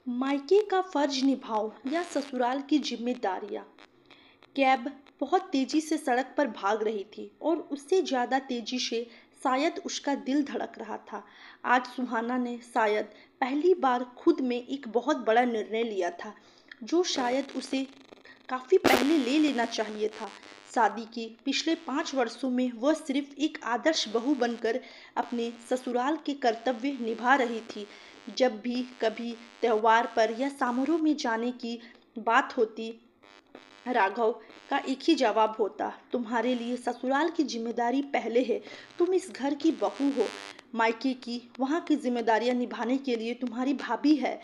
मायके का फर्ज निभाओ या ससुराल की जिम्मेदारियां। कैब बहुत तेजी से सड़क पर भाग रही थी और उससे ज़्यादा तेजी से शायद उसका दिल धड़क रहा था। आज सुहाना ने शायद पहली बार खुद में एक बहुत बड़ा निर्णय लिया था, जो शायद उसे काफ़ी पहले ले लेना चाहिए था। शादी के पिछले 5 वर्षों में वह सिर्फ एक आदर्श बहू बनकर अपने ससुराल के कर्तव्य निभा रही थी। जब भी कभी त्योहार पर या समारोह में जाने की बात होती, राघव का एक ही जवाब होता, तुम्हारे लिए ससुराल की जिम्मेदारी पहले है। तुम इस घर की बहू हो, मायके की वहाँ की जिम्मेदारियां निभाने के लिए तुम्हारी भाभी है।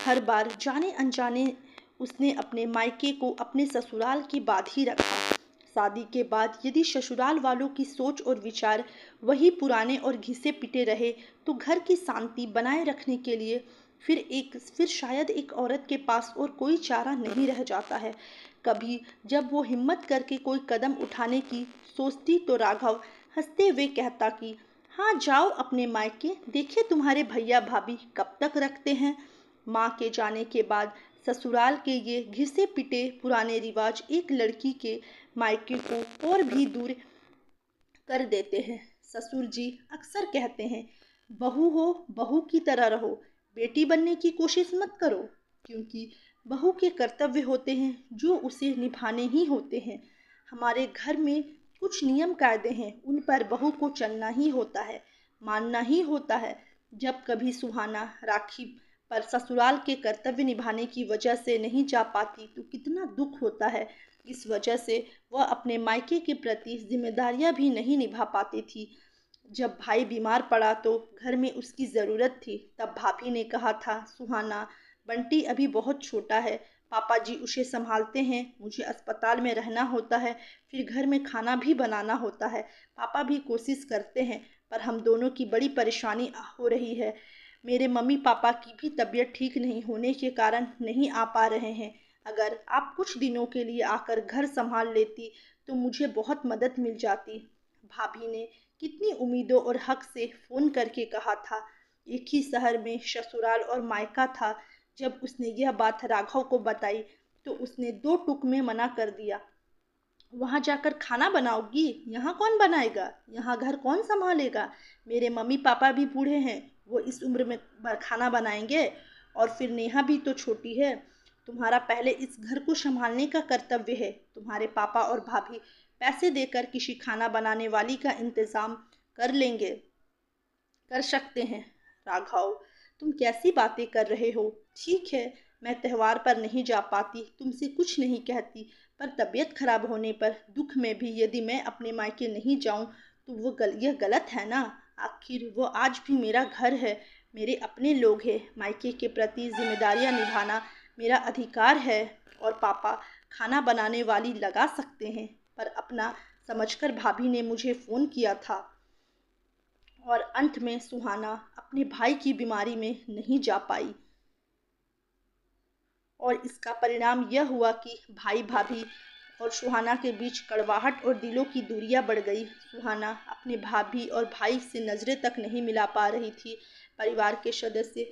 हर बार जाने अनजाने उसने अपने मायके को अपने ससुराल की बात ही रखा। शादी के बाद यदि ससुराल वालों की सोच और विचार वही पुराने और घिसे पिटे रहे, तो घर की शांति बनाए रखने के लिए फिर शायद एक औरत के पास और कोई चारा नहीं रह जाता है। कभी जब वो हिम्मत करके कोई कदम उठाने की सोचती, तो राघव हंसते हुए कहता कि हाँ, जाओ अपने मायके, देखिए तुम्हारे भैया भाभी कब तक रखते हैं। माँ के जाने के बाद ससुराल के ये घिसे पिटे पुराने रिवाज एक लड़की के मायके को और भी दूर कर देते हैं। ससुर जी अक्सर कहते हैं, बहू हो बहू की तरह रहो, बेटी बनने की कोशिश मत करो, क्योंकि बहू के कर्तव्य होते हैं जो उसे निभाने ही होते हैं। हमारे घर में कुछ नियम कायदे हैं, उन पर बहू को चलना ही होता है, मानना ही होता है। जब कभी सुहाना राखी पर ससुराल के कर्तव्य निभाने की वजह से नहीं जा पाती, तो कितना दुख होता है। इस वजह से वह अपने मायके के प्रति जिम्मेदारियां भी नहीं निभा पाती थी। जब भाई बीमार पड़ा तो घर में उसकी ज़रूरत थी, तब भाभी ने कहा था, सुहाना, बंटी अभी बहुत छोटा है, पापा जी उसे संभालते हैं, मुझे अस्पताल में रहना होता है, फिर घर में खाना भी बनाना होता है। पापा भी कोशिश करते हैं, पर हम दोनों की बड़ी परेशानी हो रही है। मेरे मम्मी पापा की भी तबीयत ठीक नहीं होने के कारण नहीं आ पा रहे हैं। अगर आप कुछ दिनों के लिए आकर घर संभाल लेती, तो मुझे बहुत मदद मिल जाती। भाभी ने कितनी उम्मीदों और हक से फ़ोन करके कहा था। एक ही शहर में ससुराल और मायका था। जब उसने यह बात राघव को बताई, तो उसने 2 टूक में मना कर दिया। वहाँ जाकर खाना बनाओगी? यहाँ कौन बनाएगा? यहाँ घर कौन संभालेगा? मेरे मम्मी पापा भी बूढ़े हैं, वो इस उम्र में खाना बनाएंगे? और फिर नेहा भी तो छोटी है। तुम्हारा पहले इस घर को संभालने का कर्तव्य है। तुम्हारे पापा और भाभी पैसे देकर किसी खाना बनाने वाली का इंतज़ाम कर लेंगे, कर सकते हैं। राघव, तुम कैसी बातें कर रहे हो? ठीक है, मैं त्योहार पर नहीं जा पाती, तुमसे कुछ नहीं कहती, पर तबीयत खराब होने पर दुख में भी यदि मैं अपने मायके नहीं जाऊं, तो यह गलत है ना? आखिर वो आज भी मेरा घर है, मेरे अपने लोग हैं। मायके के प्रति जिम्मेदारियां निभाना मेरा अधिकार है। और पापा खाना बनाने वाली लगा सकते हैं, पर अपना समझकर भाभी ने मुझे फ़ोन किया था। और अंत में सुहाना अपने भाई की बीमारी में नहीं जा पाई, और इसका परिणाम यह हुआ कि भाई भाभी और सुहाना के बीच कड़वाहट और दिलों की दूरियां बढ़ गई। सुहाना अपने भाभी और भाई से नज़रें तक नहीं मिला पा रही थी। परिवार के सदस्य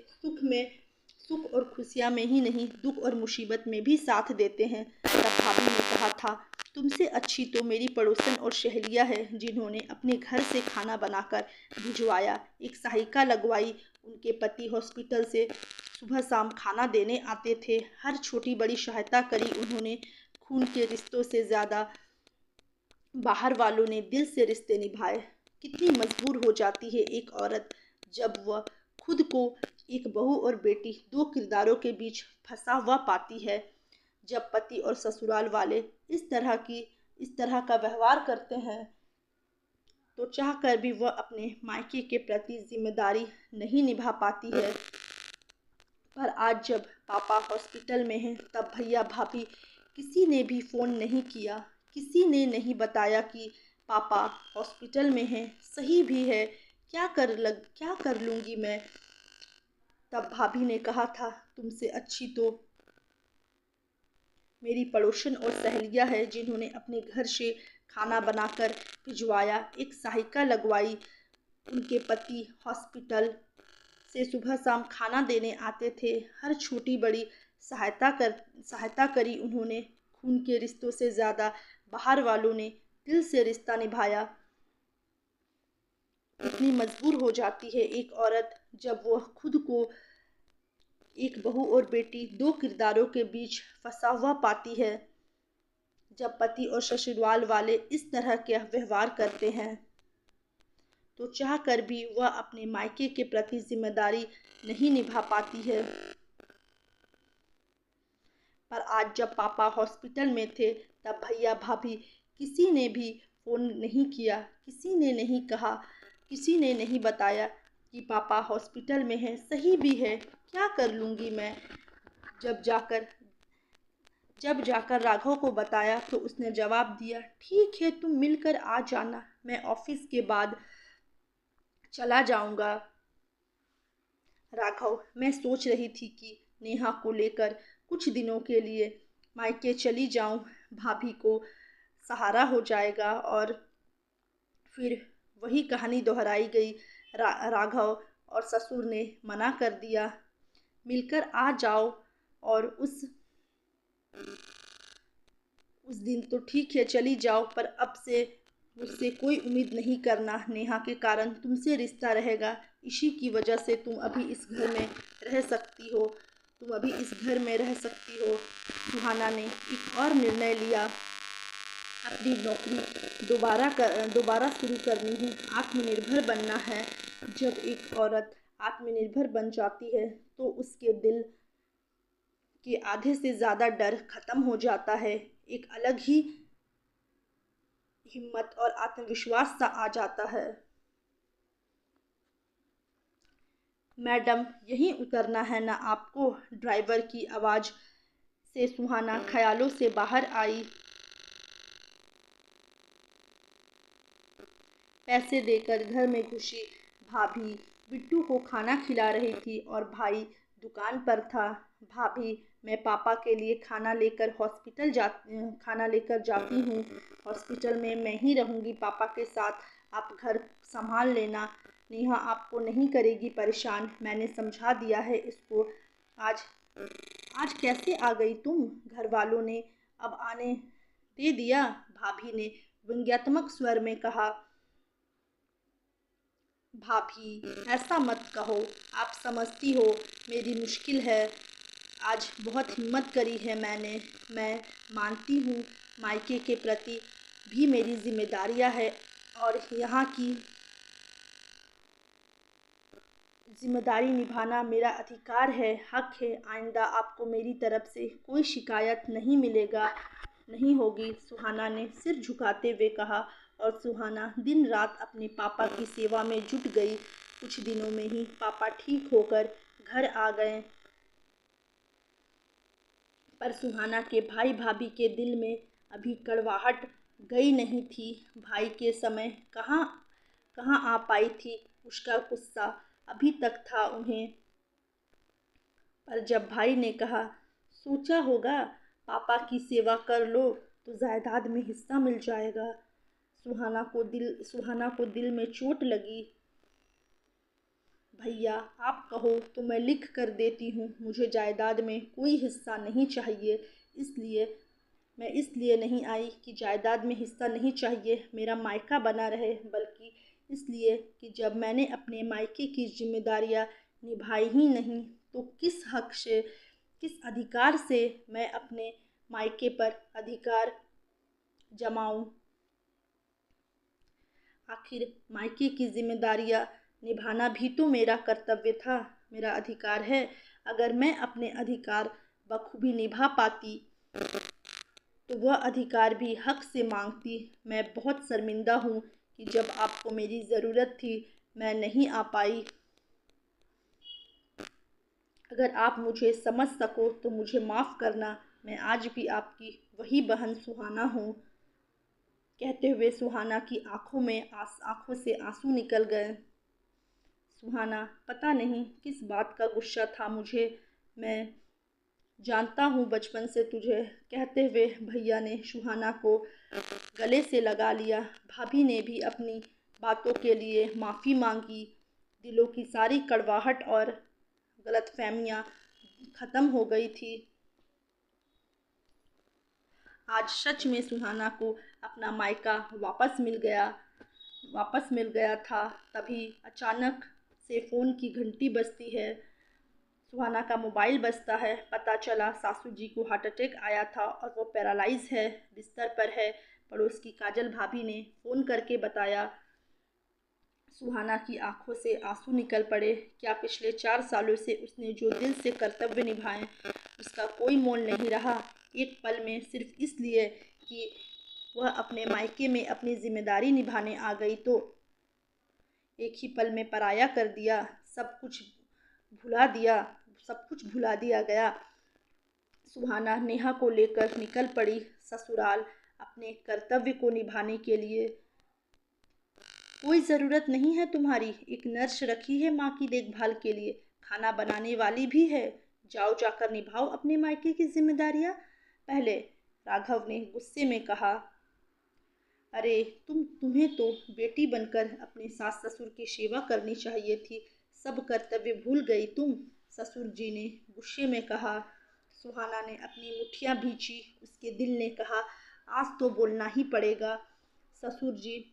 सुख और खुशियां में ही नहीं, दुख और मुसीबत में भी साथ देते हैं। तब भाभी ने कहा था, तुमसे अच्छी तो मेरी पड़ोसन और सहेलियां हैं, जिन्होंने अपने घर से खाना बनाकर भिजवाया, एक सहायिका लगवाई। उनके पति हॉस्पिटल से सुबह शाम खाना देने आते थे। हर छोटी बड़ी सहायता करी उन्होंने। खून के रिश्तों से ज़्यादा बाहर वालों ने दिल से रिश्ते निभाए। कितनी मजबूर हो जाती है एक औरत, जब वह खुद को एक बहू और बेटी, 2 किरदारों के बीच फंसा हुआ पाती है। जब पति और ससुराल वाले इस तरह का व्यवहार करते हैं, तो चाह कर भी वह अपने मायके के प्रति जिम्मेदारी नहीं निभा पाती है। पर आज जब पापा हॉस्पिटल में हैं, तब भैया भाभी किसी ने भी फ़ोन नहीं किया, किसी ने नहीं बताया कि पापा हॉस्पिटल में हैं। सही भी है, क्या कर लूँगी मैं। तब भाभी ने कहा था, तुमसे अच्छी तो मेरी पड़ोसन और सहेलियां हैं, जिन्होंने अपने घर से खाना बनाकर भिजवाया, एक सहायिका लगवाई। उनके पति हॉस्पिटल से सुबह शाम खाना देने आते थे। हर छोटी बड़ी सहायता करी उन्होंने। खून के रिश्तों से ज़्यादा बाहर वालों ने दिल से रिश्ता निभाया। इतनी मजबूर हो जाती है एक औरत जब वह खुद को एक बहू और बेटी, दो किरदारों के बीच फंसा हुआ पाती है। जब पति और ससुराल वाले इस तरह के व्यवहार करते हैं तो चाह कर भी वह अपने मायके के प्रति जिम्मेदारी नहीं निभा पाती है। पर आज जब पापा हॉस्पिटल में थे तब भैया भाभी किसी ने भी फोन नहीं किया, किसी ने नहीं कहा, किसी ने नहीं बताया कि पापा हॉस्पिटल में हैं। सही भी है, क्या कर लूँगी मैं। जब जाकर राघव को बताया तो उसने जवाब दिया, ठीक है तुम मिलकर आ जाना, मैं ऑफिस के बाद चला जाऊंगा। राघव, मैं सोच रही थी कि नेहा को लेकर कुछ दिनों के लिए मायके चली जाऊं, भाभी को सहारा हो जाएगा। और फिर वही कहानी दोहराई गई। राघव और ससुर ने मना कर दिया। मिलकर आ जाओ और उस दिन तो ठीक है चली जाओ, पर अब से मुझसे कोई उम्मीद नहीं करना। नेहा के कारण तुमसे रिश्ता रहेगा, इसी की वजह से तुम अभी इस घर में रह सकती हो। सुहाना ने एक और निर्णय लिया, अपनी नौकरी दोबारा शुरू करनी है, आत्मनिर्भर बनना है। जब एक औरत आत्मनिर्भर बन जाती है तो उसके दिल के आधे से ज़्यादा डर खत्म हो जाता है। एक अलग ही हिम्मत और आत्मविश्वास सा आ जाता है। मैडम, यहीं उतरना है ना आपको? ड्राइवर की आवाज़ से सुहाना ख्यालों से बाहर आई। पैसे देकर घर में घुसी। भाभी बिट्टू को खाना खिला रही थी और भाई दुकान पर था। भाभी, मैं पापा के लिए खाना लेकर जाती हूँ। हॉस्पिटल में मैं ही रहूँगी पापा के साथ, आप घर संभाल लेना। नेहा आपको नहीं करेगी परेशान, मैंने समझा दिया है इसको। आज आज कैसे आ गई तुम? घर वालों ने अब आने दे दिया, भाभी ने व्यंग्यात्मक स्वर में कहा। भाभी, ऐसा मत कहो, आप समझती हो मेरी मुश्किल है। आज बहुत हिम्मत करी है मैंने। मैं मानती हूँ मायके के प्रति भी मेरी जिम्मेदारियाँ है और यहाँ की जिम्मेदारी निभाना मेरा अधिकार है, हक है। आइंदा आपको मेरी तरफ से कोई शिकायत नहीं होगी, सुहाना ने सिर झुकाते हुए कहा। और सुहाना दिन रात अपने पापा की सेवा में जुट गई। कुछ दिनों में ही पापा ठीक होकर घर आ गए। पर सुहाना के भाई भाभी के दिल में अभी कड़वाहट गई नहीं थी। भाई के समय कहाँ आ पाई थी उसका गुस्सा, अभी तक था उन्हें। पर जब भाई ने कहा, सोचा होगा पापा की सेवा कर लो तो जायदाद में हिस्सा मिल जाएगा, सुहाना को दिल में चोट लगी। भैया, आप कहो तो मैं लिख कर देती हूँ, मुझे जायदाद में कोई हिस्सा नहीं चाहिए। इसलिए नहीं आई कि जायदाद में हिस्सा नहीं चाहिए मेरा मायका बना रहे, बल्कि इसलिए कि जब मैंने अपने मायके की जिम्मेदारियाँ निभाई ही नहीं तो किस अधिकार से मैं अपने मायके पर अधिकार जमाऊं। आखिर मायके की जिम्मेदारियाँ निभाना भी तो मेरा कर्तव्य था, मेरा अधिकार है। अगर मैं अपने अधिकार बखूबी निभा पाती तो वह अधिकार भी हक से मांगती। मैं बहुत शर्मिंदा हूँ कि जब आपको मेरी ज़रूरत थी मैं नहीं आ पाई। अगर आप मुझे समझ सको तो मुझे माफ़ करना, मैं आज भी आपकी वही बहन सुहाना हूँ। कहते हुए सुहाना की आँखों से आंसू निकल गए। सुहाना, पता नहीं किस बात का गुस्सा था मुझे, मैं जानता हूँ बचपन से तुझे। कहते हुए भैया ने सुहाना को गले से लगा लिया। भाभी ने भी अपनी बातों के लिए माफ़ी मांगी। दिलों की सारी कड़वाहट और गलतफहमियां खत्म हो गई थी। आज सच में सुहाना को अपना मायका वापस मिल गया था। तभी अचानक से फ़ोन की घंटी बजती है। सुहाना का मोबाइल बजता है। पता चला सासू जी को हार्ट अटैक आया था और वो पैरालाइज है, बिस्तर पर है। पड़ोस की काजल भाभी ने फ़ोन करके बताया। सुहाना की आंखों से आंसू निकल पड़े। क्या पिछले 4 सालों से उसने जो दिल से कर्तव्य निभाए, उसका कोई मोल नहीं रहा। एक पल में सिर्फ इसलिए कि वह अपने मायके में अपनी जिम्मेदारी निभाने आ गई तो एक ही पल में पराया कर दिया। सब कुछ भुला दिया सब कुछ भुला दिया गया। सुहाना नेहा को लेकर निकल पड़ी ससुराल अपने कर्तव्य को निभाने के लिए। कोई ज़रूरत नहीं है तुम्हारी, एक नर्स रखी है माँ की देखभाल के लिए, खाना बनाने वाली भी है। जाओ जाकर निभाओ अपने मायके की जिम्मेदारियाँ। पहले राघव ने गुस्से में कहा। अरे तुम्हें तो बेटी बनकर अपने सास ससुर की सेवा करनी चाहिए थी, सब कर्तव्य भूल गई तुम, ससुर जी ने गुस्से में कहा। सुहाना ने अपनी मुठ्ठियाँ भींची। उसके दिल ने कहा, आज तो बोलना ही पड़ेगा। ससुर जी,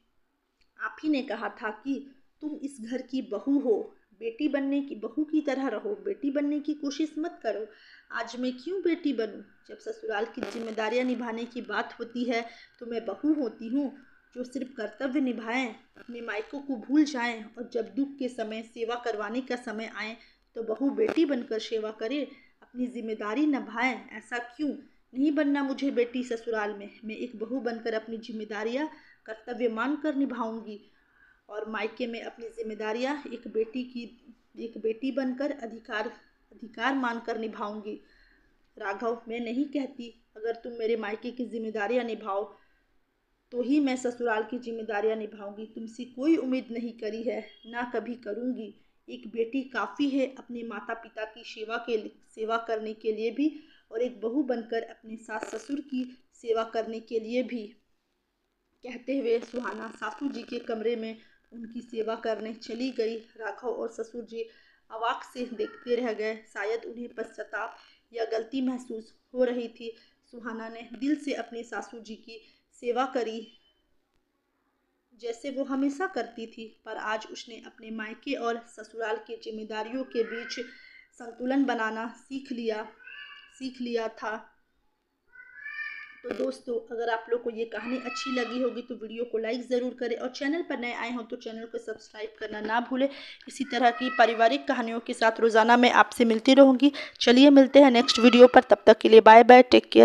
आप ही ने कहा था कि तुम इस घर की बहू हो, बहू की तरह रहो, बेटी बनने की कोशिश मत करो। आज मैं क्यों बेटी बनूं? जब ससुराल की जिम्मेदारियां निभाने की बात होती है तो मैं बहू होती हूँ जो सिर्फ कर्तव्य निभाएं, अपने मायकों को भूल जाएं और जब दुख के समय सेवा करवाने का समय आए तो बहू बेटी बनकर सेवा करे, अपनी जिम्मेदारी निभाएं। ऐसा क्यों नहीं बनना मुझे बेटी ससुराल में? मैं एक बहू बनकर अपनी जिम्मेदारियां कर्तव्य मानकर निभाऊंगी और मायके में अपनी जिम्मेदारियां एक बेटी बनकर अधिकार मानकर निभाऊंगी। राघव, मैं नहीं कहती अगर तुम मेरे मायके की जिम्मेदारियां निभाओ तो ही मैं ससुराल की जिम्मेदारियां निभाऊंगी। तुमसे कोई उम्मीद नहीं करी है, ना कभी करूंगी। एक बेटी काफ़ी है अपने माता पिता की सेवा करने के लिए भी और एक बहू बनकर अपने सास ससुर की सेवा करने के लिए भी। कहते हुए सुहाना सासू जी के कमरे में उनकी सेवा करने चली गई। राघव और ससुर जी अवाक से देखते रह गए। शायद उन्हें पश्चाताप या गलती महसूस हो रही थी। सुहाना ने दिल से अपनी सासू जी की सेवा करी जैसे वो हमेशा करती थी, पर आज उसने अपने मायके और ससुराल की जिम्मेदारियों के बीच संतुलन बनाना सीख लिया था। तो दोस्तों, अगर आप लोग को ये कहानी अच्छी लगी होगी तो वीडियो को लाइक ज़रूर करें और चैनल पर नए आए हों तो चैनल को सब्सक्राइब करना ना भूलें। इसी तरह की पारिवारिक कहानियों के साथ रोज़ाना मैं आपसे मिलती रहूँगी। चलिए मिलते हैं नेक्स्ट वीडियो पर, तब तक के लिए बाय बाय, टेक केयर।